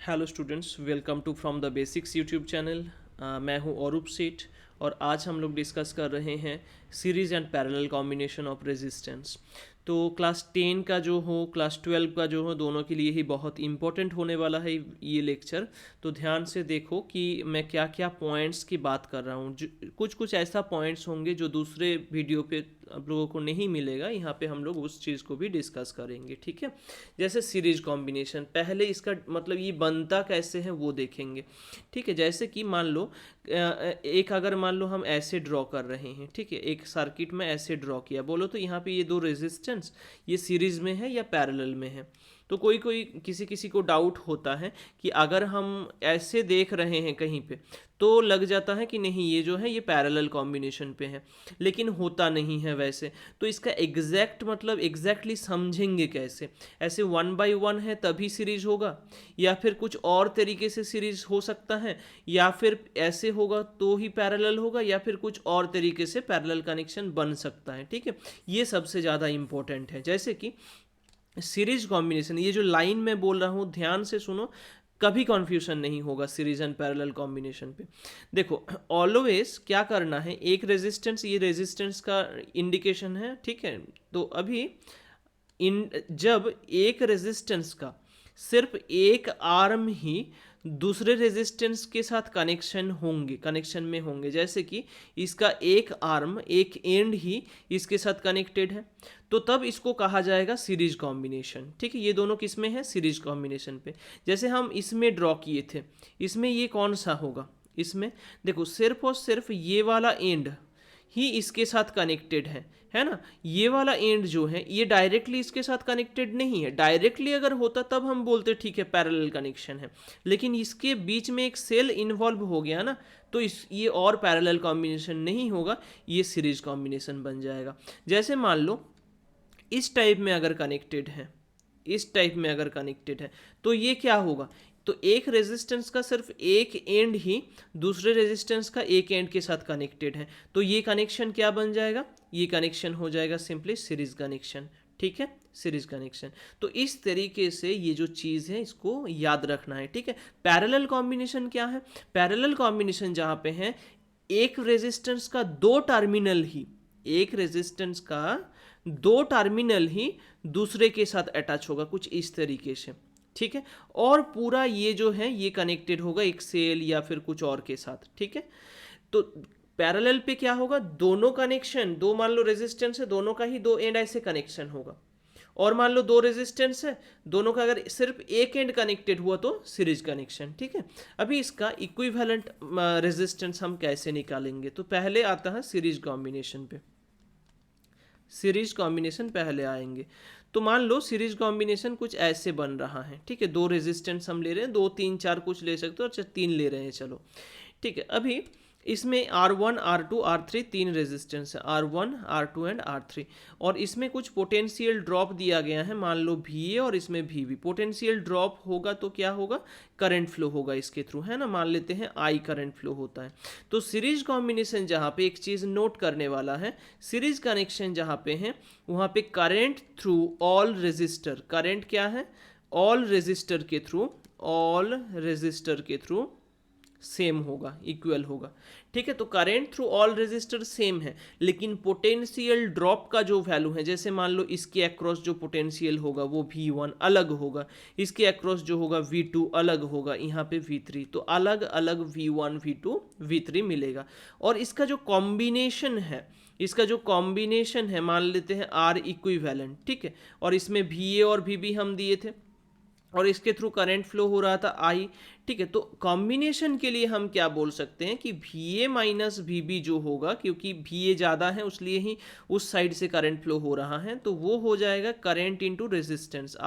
Hello students, welcome to from the basics YouTube channel. मैं हूं औरूप सेठ और आज हम लोग डिस्कस कर रहे हैं series and parallel combination of resistance. तो क्लास 10 का जो हो, क्लास 12 का जो हो, दोनों के लिए ही बहुत इंपॉर्टेंट होने वाला है ये लेक्चर। तो ध्यान से देखो कि मैं क्या क्या पॉइंट्स की बात कर रहा हूँ। कुछ कुछ ऐसा पॉइंट्स होंगे जो दूसरे वीडियो पे आप लोगों को नहीं मिलेगा, यहाँ पे हम लोग उस चीज़ को भी डिस्कस करेंगे, ठीक है। जैसे सीरीज कॉम्बिनेशन, पहले इसका मतलब ये बनता कैसे है वो देखेंगे, ठीक है। जैसे कि मान लो एक अगर मान लो हम ऐसे ड्रॉ कर रहे हैं, ठीक है, एक सर्किट में ऐसे ड्रॉ किया, बोलो तो यहाँ पे ये दो रेजिस्टेंस ये सीरीज में है या पैरेलल में है। तो कोई कोई किसी किसी को डाउट होता है कि अगर हम ऐसे देख रहे हैं कहीं पे तो लग जाता है कि नहीं ये जो है ये पैरेलल कॉम्बिनेशन पे है, लेकिन होता नहीं है वैसे। तो इसका एग्जैक्ट मतलब एग्जैक्टली समझेंगे कैसे। ऐसे 1 by 1 है तभी सीरीज होगा, या फिर कुछ और तरीके से सीरीज हो सकता है, या फिर ऐसे होगा तो ही पैरेलल होगा, या फिर कुछ और तरीके से पैरेलल कनेक्शन बन सकता है, ठीक है। ये सबसे ज़्यादा इंपॉर्टेंट है। जैसे कि सीरीज कॉम्बिनेशन, ये जो लाइन में बोल रहा हूँ ध्यान से सुनो, कभी कन्फ्यूजन नहीं होगा सीरीज एंड पैरेलल कॉम्बिनेशन पे। देखो, ऑलवेज क्या करना है, एक रेजिस्टेंस, ये रेजिस्टेंस का इंडिकेशन है, ठीक है। तो अभी इन जब एक रेजिस्टेंस का सिर्फ एक आर्म ही दूसरे रेजिस्टेंस के साथ कनेक्शन में होंगे, जैसे कि इसका एक आर्म, एक एंड ही इसके साथ कनेक्टेड है, तो तब इसको कहा जाएगा सीरीज कॉम्बिनेशन, ठीक है। ये दोनों किस में है, सीरीज कॉम्बिनेशन पे। जैसे हम इसमें ड्रॉ किए थे, इसमें ये कौन सा होगा, इसमें देखो सिर्फ और सिर्फ ये वाला एंड ही इसके साथ कनेक्टेड है ना। ये वाला एंड जो है ये डायरेक्टली इसके साथ कनेक्टेड नहीं है। डायरेक्टली अगर होता तब हम बोलते ठीक है पैरेलल कनेक्शन है, लेकिन इसके बीच में एक सेल इन्वॉल्व हो गया ना, तो इस ये और पैरेलल कॉम्बिनेशन नहीं होगा, ये सीरीज कॉम्बिनेशन बन जाएगा। जैसे मान लो इस टाइप में अगर कनेक्टेड है, इस टाइप में अगर कनेक्टेड है, तो ये क्या होगा, तो एक रेजिस्टेंस का सिर्फ एक एंड ही दूसरे रेजिस्टेंस का एक एंड के साथ कनेक्टेड है, तो ये कनेक्शन क्या बन जाएगा, ये कनेक्शन हो जाएगा सिंपली सीरीज कनेक्शन, ठीक है, सीरीज कनेक्शन। तो इस तरीके से ये जो चीज़ है इसको याद रखना है, ठीक है। पैरेलल कॉम्बिनेशन क्या है, पैरेलल कॉम्बिनेशन जहाँ पे है एक रेजिस्टेंस का दो टर्मिनल ही, एक रेजिस्टेंस का दो टर्मिनल ही दूसरे के साथ अटैच होगा कुछ इस तरीके से, ठीक है। और पूरा ये जो है ये कनेक्टेड होगा एक सेल या फिर कुछ और के साथ, ठीक है। तो पैरेलल पे क्या होगा, दोनों कनेक्शन, दो मान लो रेजिस्टेंस है, दोनों का ही दो एंड ऐसे कनेक्शन होगा। और मान लो दो रेजिस्टेंस है, दोनों का अगर सिर्फ एक एंड कनेक्टेड हुआ तो सीरीज कनेक्शन, ठीक है। अभी इसका इक्विवेलेंट रेजिस्टेंस हम कैसे निकालेंगे, तो पहले आता है सीरीज कॉम्बिनेशन पे, सीरीज कॉम्बिनेशन पहले आएंगे। तो मान लो सीरीज कॉम्बिनेशन कुछ ऐसे बन रहा है, ठीक है। दो रेजिस्टेंस हम ले रहे हैं, दो तीन चार कुछ ले सकते हो, अच्छा तीन ले रहे हैं, चलो ठीक है। अभी इसमें R1 R2 R3 तीन रेजिस्टेंस है, R1 R2 एंड R3, और इसमें कुछ पोटेंशियल ड्रॉप दिया गया है, मान लो VA और इसमें VB। पोटेंशियल ड्रॉप होगा तो क्या होगा, करंट फ्लो होगा इसके थ्रू, है ना, मान लेते हैं I करंट फ्लो होता है। तो सीरीज कॉम्बिनेशन जहाँ पे एक चीज़ नोट करने वाला है, सीरीज कनेक्शन जहाँ पे है वहाँ पे current through all resistor, current क्या है, ऑल रेजिस्टर के थ्रू, ऑल रेजिस्टर के थ्रू सेम होगा, इक्वल होगा, ठीक है। तो current through all resistor same है, लेकिन पोटेंशियल ड्रॉप का जो वैल्यू है, जैसे मान लो इसके अक्रॉस जो पोटेंशियल होगा वो V1 अलग होगा, इसके अक्रॉस जो होगा V2 अलग होगा, यहाँ पे V3, तो अलग अलग V1 V2 V3 मिलेगा। और इसका जो कॉम्बिनेशन है, इसका जो कॉम्बिनेशन है मान लेते हैं R इक्विवेलेंट, ठीक है। और इसमें VA और VB हम दिए थे और इसके थ्रू करंट फ्लो हो रहा था आई, ठीक है। तो कॉम्बिनेशन के लिए हम क्या बोल सकते हैं कि VA माइनस VB जो होगा, क्योंकि VA ज़्यादा है उसलिए ही उस साइड से करंट फ्लो हो रहा है, तो वो हो जाएगा current into resistance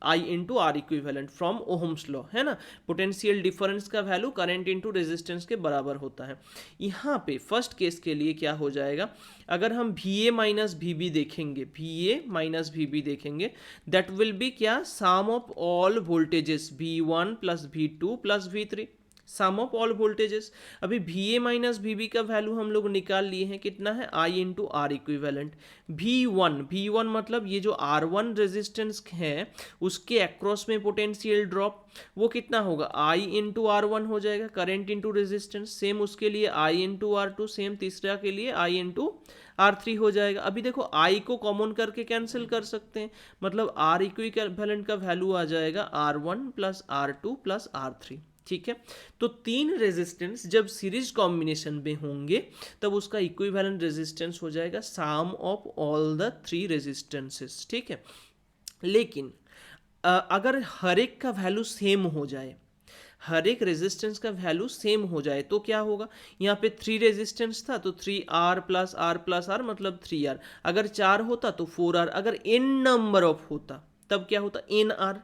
I into R equivalent from Ohm's law, है ना। पोटेंशियल डिफरेंस का वैल्यू करंट इंटू रेजिस्टेंस के बराबर होता है। यहाँ पे फर्स्ट केस के लिए क्या हो जाएगा, अगर हम VA माइनस VB देखेंगे, VA माइनस VB देखेंगे, दैट विल बी क्या, sum of all voltages V1 plus V2 plus V3, sum of all voltages. अभी V A minus V B का वैल्यू हम लोग निकाल लिए हैं, कितना है I into R equivalent. V one मतलब ये जो आर वन रेजिस्टेंस है उसके अक्रॉस में पोटेंशियल ड्रॉप, वो कितना होगा आई इंटू आर वन हो जाएगा, करंट इंटू रेजिस्टेंस। सेम उसके लिए आई इंटू आर टू, सेम तीसरा के लिए आई इंटू आर थ्री हो जाएगा। अभी देखो आई को कॉमन करके कैंसिल कर सकते हैं, मतलब आर इक्विवेलेंट का वैल्यू आ जाएगा R one plus R two plus R three. ठीक है, तो तीन रेजिस्टेंस जब सीरीज कॉम्बिनेशन में होंगे तब उसका इक्विवेलेंट रेजिस्टेंस हो जाएगा sum of all the three resistances. ठीक है, लेकिन अगर हर एक का वैल्यू सेम हो जाए, हर एक रेजिस्टेंस का वैल्यू सेम हो जाए तो क्या होगा, यहाँ पे 3 रेजिस्टेंस था तो 3R प्लस आर मतलब 3R, अगर 4 होता तो 4R, अगर n नंबर ऑफ होता तब क्या होता NR।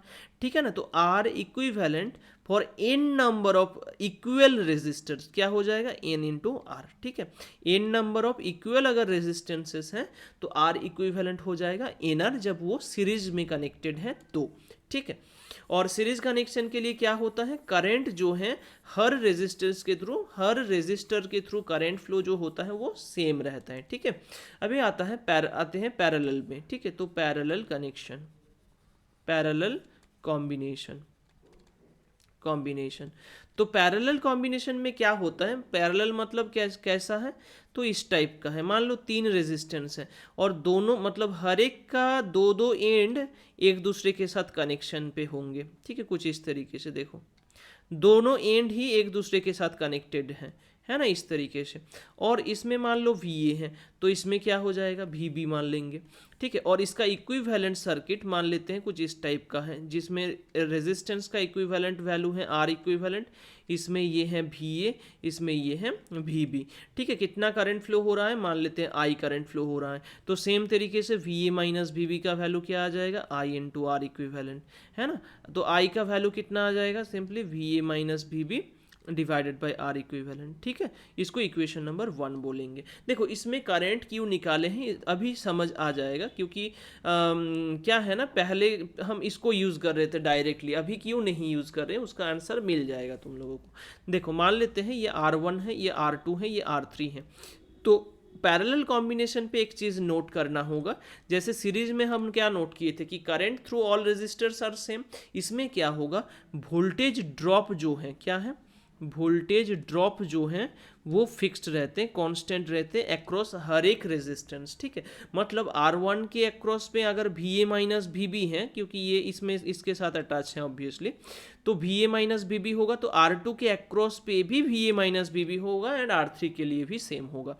ठीक है ना, तो R equivalent for n number of equal resistors क्या हो जाएगा n इंटू आर। ठीक है, n नंबर ऑफ इक्वल अगर रेजिस्टेंसेस हैं तो R इक्विवेलेंट हो जाएगा NR जब वो सीरीज में कनेक्टेड है तो। ठीक है, और सीरीज कनेक्शन के लिए क्या होता है, करंट जो है हर रेजिस्टेंस के थ्रू, हर रेजिस्टर के थ्रू करंट फ्लो जो होता है वो सेम रहता है। ठीक है, अभी आते हैं पैरेलल में। ठीक है, तो पैरेलल कनेक्शन, पैरेलल कॉम्बिनेशन। तो पैरेलल कॉम्बिनेशन में क्या होता है, पैरेलल मतलब कैसा है, तो इस टाइप का है। मान लो 3 रेजिस्टेंस है और दोनों मतलब हर एक का दो एंड एक दूसरे के साथ कनेक्शन पे होंगे। ठीक है, कुछ इस तरीके से देखो, दोनों एंड ही एक दूसरे के साथ कनेक्टेड है ना, इस तरीके से। और इसमें मान लो वी ए है तो इसमें क्या हो जाएगा वी बी मान लेंगे। ठीक है, और इसका इक्विवेलेंट सर्किट मान लेते हैं कुछ इस टाइप का है, जिसमें रेजिस्टेंस का इक्विवेलेंट वैल्यू है आर इक्विवेलेंट, इसमें ये है वी ए, इसमें ये है वी बी। ठीक है, कितना करंट फ्लो हो रहा है, मान लेते हैं आई करंट फ्लो हो रहा है, तो सेम तरीके से V A minus V B का वैल्यू क्या आ जाएगा आई इंटू आर इक्विवेलेंट, है ना। तो आई का वैल्यू कितना आ जाएगा, simply V A minus V B divided by R equivalent. ठीक है, इसको इक्वेशन नंबर 1 बोलेंगे। देखो इसमें करंट क्यों निकाले हैं अभी समझ आ जाएगा, क्योंकि क्या है ना, पहले हम इसको यूज़ कर रहे थे डायरेक्टली, अभी क्यों नहीं यूज़ कर रहे हैं उसका आंसर मिल जाएगा तुम लोगों को। देखो मान लेते हैं ये R1 है, ये R2 है, ये R3 है। तो पैरेलल कॉम्बिनेशन पे एक चीज़ नोट करना होगा, जैसे सीरीज में हम क्या नोट किए थे कि current through all resistors are same, इसमें क्या होगा वोल्टेज ड्रॉप जो है, क्या है वोल्टेज ड्रॉप जो है वो फिक्स्ड रहते हैं, कांस्टेंट रहते हैं अक्रॉस हर एक रेजिस्टेंस। ठीक है, मतलब R1 के अक्रॉस पे अगर VA माइनस VB है, क्योंकि ये इसमें इसके साथ अटैच है ऑब्वियसली, तो VA माइनस VB होगा, तो R2 के अक्रॉस पे भी VA माइनस VB होगा एंड R3 के लिए भी सेम होगा।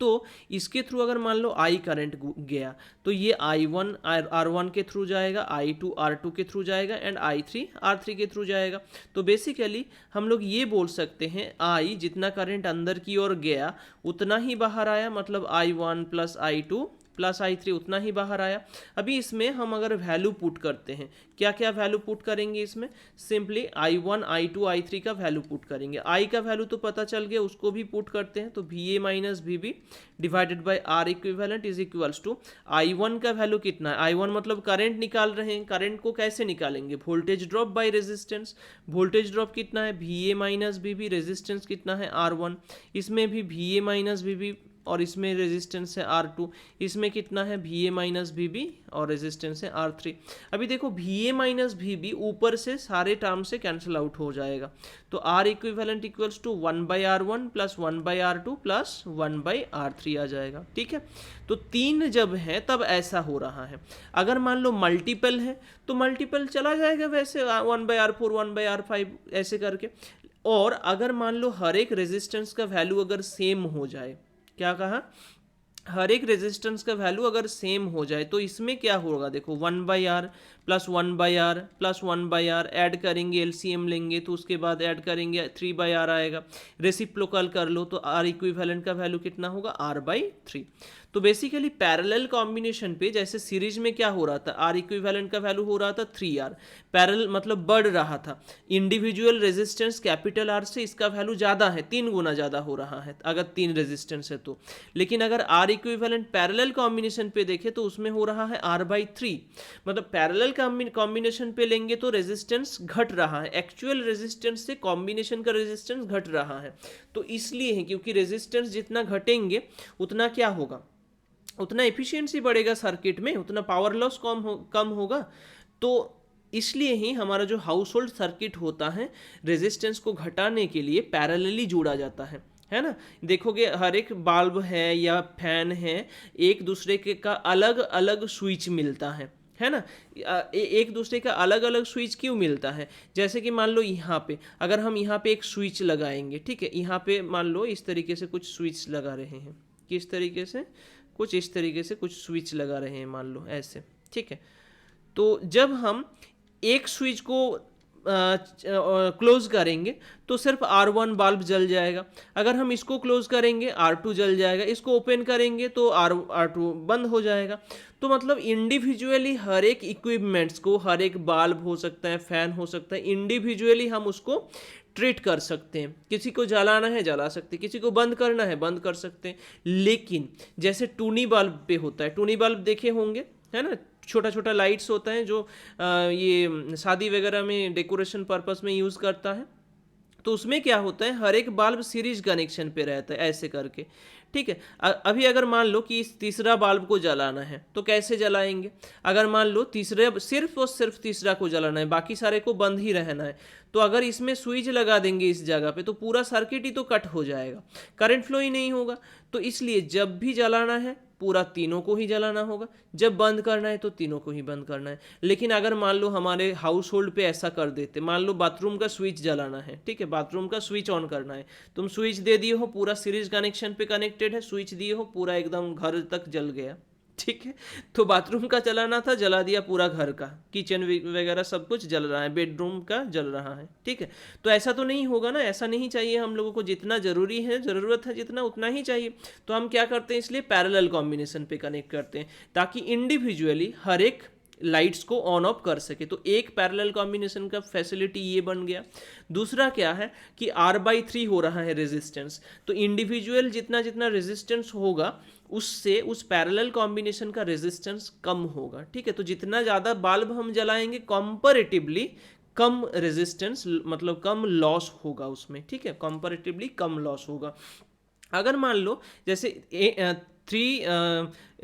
तो इसके थ्रू अगर मान लो आई करंट गया तो ये I1 R1 के थ्रू जाएगा, I2 R2 के थ्रू जाएगा एंड I3 R3 के थ्रू जाएगा। तो बेसिकली हम लोग ये बोल सकते हैं I जितना करंट अंदर की ओर गया उतना ही बाहर आया, मतलब I1 plus I2 plus I3 उतना ही बाहर आया। अभी इसमें हम अगर वैल्यू पुट करते हैं, क्या क्या वैल्यू पुट करेंगे इसमें, सिंपली I1 I2 I3 का वैल्यू पुट करेंगे। I का वैल्यू तो पता चल गया, उसको भी पुट करते हैं, तो VA minus VB divided by R equivalent is equals to I1 का वैल्यू कितना है, I1 मतलब करंट निकाल रहे हैं, करंट को कैसे निकालेंगे, voltage drop by resistance. Voltage drop कितना है VA माइनस VB, रेजिस्टेंस कितना है R1, इसमें भी VA माइनस VB और इसमें रेजिस्टेंस है R2, इसमें कितना है VA माइनस VB और रेजिस्टेंस है R3। अभी देखो VA माइनस VB ऊपर से सारे टर्म से कैंसिल आउट हो जाएगा, तो R equivalent equals to 1/R1 plus 1/R2 plus 1/R3 आ जाएगा। ठीक है, तो 3 जब है तब ऐसा हो रहा है। अगर मान लो मल्टीपल है तो मल्टीपल चला जाएगा वैसे 1/R4 1/R5 ऐसे करके। और अगर मान लो हर एक रेजिस्टेंस का वैल्यू अगर सेम हो जाए, क्या कहा, हर एक रेजिस्टेंस का वैल्यू अगर सेम हो जाए तो इसमें क्या होगा, देखो 1/R plus 1/R plus 1/R add करेंगे, एलसीएम लेंगे तो उसके बाद ऐड करेंगे 3/R आएगा, रेसिप्रोकल कर लो तो R इक्विवेलेंट का वैल्यू कितना होगा R/3। तो तो बेसिकली पैरेलल कॉम्बिनेशन पे जैसे सीरीज में क्या हो रहा था, आर इक्विवेलेंट का वैल्यू हो रहा था 3R, पैरेलल मतलब बढ़ रहा था। इंडिविजुअल रेजिस्टेंस कैपिटल आर से इसका वैल्यू ज़्यादा है, 3 गुना ज़्यादा हो रहा है अगर 3 रेजिस्टेंस है तो। लेकिन अगर आर इक्विवेलेंट पैरेलल कॉम्बिनेशन पे देखें तो उसमें हो रहा है R/3, मतलब पैरेलल कॉम्बिनेशन पे लेंगे तो रेजिस्टेंस घट रहा है, एक्चुअल रेजिस्टेंस से कॉम्बिनेशन का रेजिस्टेंस घट रहा है। तो इसलिए है क्योंकि रेजिस्टेंस जितना घटेंगे उतना क्या होगा, उतना एफिशिएंसी बढ़ेगा सर्किट में, उतना पावर लॉस कम होगा। तो इसलिए ही हमारा जो हाउस होल्ड सर्किट होता है रेजिस्टेंस को घटाने के लिए पैरेलली जोड़ा जाता है ना। देखोगे हर एक बल्ब है या फैन है, एक दूसरे के का अलग अलग स्विच मिलता है ना। एक दूसरे का अलग अलग स्विच क्यों मिलता है, जैसे कि मान लो यहाँ पे अगर हम यहाँ पे एक स्विच लगाएंगे, ठीक है, यहाँ पे मान लो इस तरीके से कुछ स्विच लगा रहे हैं, किस तरीके से, कुछ इस तरीके से कुछ स्विच लगा रहे हैं मान लो ऐसे, ठीक है। तो जब हम एक स्विच को क्लोज करेंगे तो सिर्फ R1 बल्ब जल जाएगा, अगर हम इसको क्लोज करेंगे R2 जल जाएगा, इसको ओपन करेंगे तो R2 बंद हो जाएगा। तो मतलब इंडिविजुअली हर एक इक्विपमेंट्स को, हर एक बल्ब हो सकता है, फैन हो सकता है, इंडिविजुअली हम उसको ट्रीट कर सकते हैं। किसी को जलाना है जला सकते हैं, किसी को बंद करना है बंद कर सकते हैं। लेकिन जैसे टूनी बल्ब पे होता है, टूनी बल्ब देखे होंगे है ना, छोटा छोटा लाइट्स होता है जो ये शादी वगैरह में डेकोरेशन पर्पस में यूज़ करता है। तो उसमें क्या होता है, हर एक बल्ब सीरीज कनेक्शन पे रहता है ऐसे करके, ठीक है। अभी अगर मान लो कि इस तीसरा बल्ब को जलाना है तो कैसे जलाएंगे, अगर मान लो तीसरे सिर्फ और सिर्फ तीसरा को जलाना है, बाकी सारे को बंद ही रहना है, तो अगर इसमें स्विच लगा देंगे इस जगह पे तो पूरा सर्किट ही तो कट हो जाएगा, करंट फ्लो ही नहीं होगा। तो इसलिए जब भी जलाना है पूरा तीनों को ही जलाना होगा, जब बंद करना है तो तीनों को ही बंद करना है। लेकिन अगर मान लो हमारे हाउस होल्ड पे ऐसा कर देते, मान लो बाथरूम का स्विच जलाना है, ठीक है, बाथरूम का स्विच ऑन करना है, तुम स्विच दे दिए हो, पूरा सीरीज कनेक्शन पे कनेक्टेड है, स्विच दिए हो, पूरा एकदम घर तक जल गया, ठीक है। तो बाथरूम का जलाना था, जला दिया पूरा घर का, किचन वगैरह सब कुछ जल रहा है, बेडरूम का जल रहा है, ठीक है। तो ऐसा तो नहीं होगा ना, ऐसा नहीं चाहिए हम लोगों को, जितना ज़रूरी है, ज़रूरत है जितना उतना ही चाहिए। तो हम क्या करते हैं, इसलिए पैरेलल कॉम्बिनेशन पे कनेक्ट करते हैं ताकि इंडिविजुअली हर एक लाइट्स को ऑन ऑफ कर सके। तो एक पैरेलल कॉम्बिनेशन का फैसिलिटी ये बन गया। दूसरा क्या है कि R/3 हो रहा है रेजिस्टेंस, तो इंडिविजुअल जितना जितना रेजिस्टेंस होगा उससे उस पैरेलल कॉम्बिनेशन का रेजिस्टेंस कम होगा, ठीक है। तो जितना ज़्यादा बल्ब हम जलाएंगे कंपैरेटिवली कम रेजिस्टेंस, मतलब कम लॉस होगा उसमें, ठीक है, कंपैरेटिवली कम लॉस होगा। अगर मान लो जैसे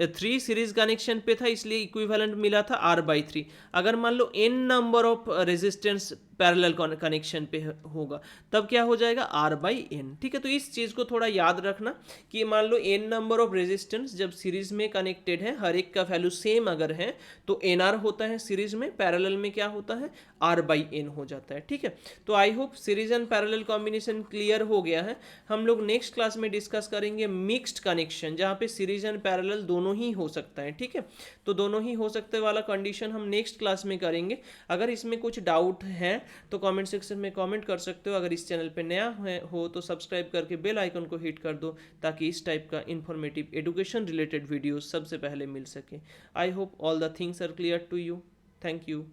थ्री सीरीज कनेक्शन पे था इसलिए इक्विवेलेंट मिला था R/3, अगर मान लो n number of resistance parallel connection पे होगा तब क्या हो जाएगा R/n, ठीक है। तो इस चीज़ को थोड़ा याद रखना कि मान लो n नंबर ऑफ रेजिस्टेंस जब सीरीज में कनेक्टेड है, हर एक का वैल्यू सेम अगर है तो NR होता है सीरीज में, पैरेलल में क्या होता है R/n हो जाता है, ठीक है। तो I hope series and parallel combination clear हो गया है। हम लोग नेक्स्ट क्लास में डिस्कस करेंगे मिक्स्ड कनेक्शन, जहाँ पे सीरीज एंड पैरेलल दोनों ही हो सकता है, ठीक है। तो दोनों ही हो सकते वाला कंडीशन हम नेक्स्ट क्लास में करेंगे। अगर इसमें कुछ डाउट है तो कमेंट सेक्शन में कमेंट कर सकते हो। अगर इस चैनल पे नया हो तो सब्सक्राइब करके बेल आइकन को हिट कर दो ताकि इस टाइप का इन्फॉर्मेटिव एजुकेशन रिलेटेड वीडियोस सबसे पहले मिल सके। I hope all the things are clear to you. Thank you.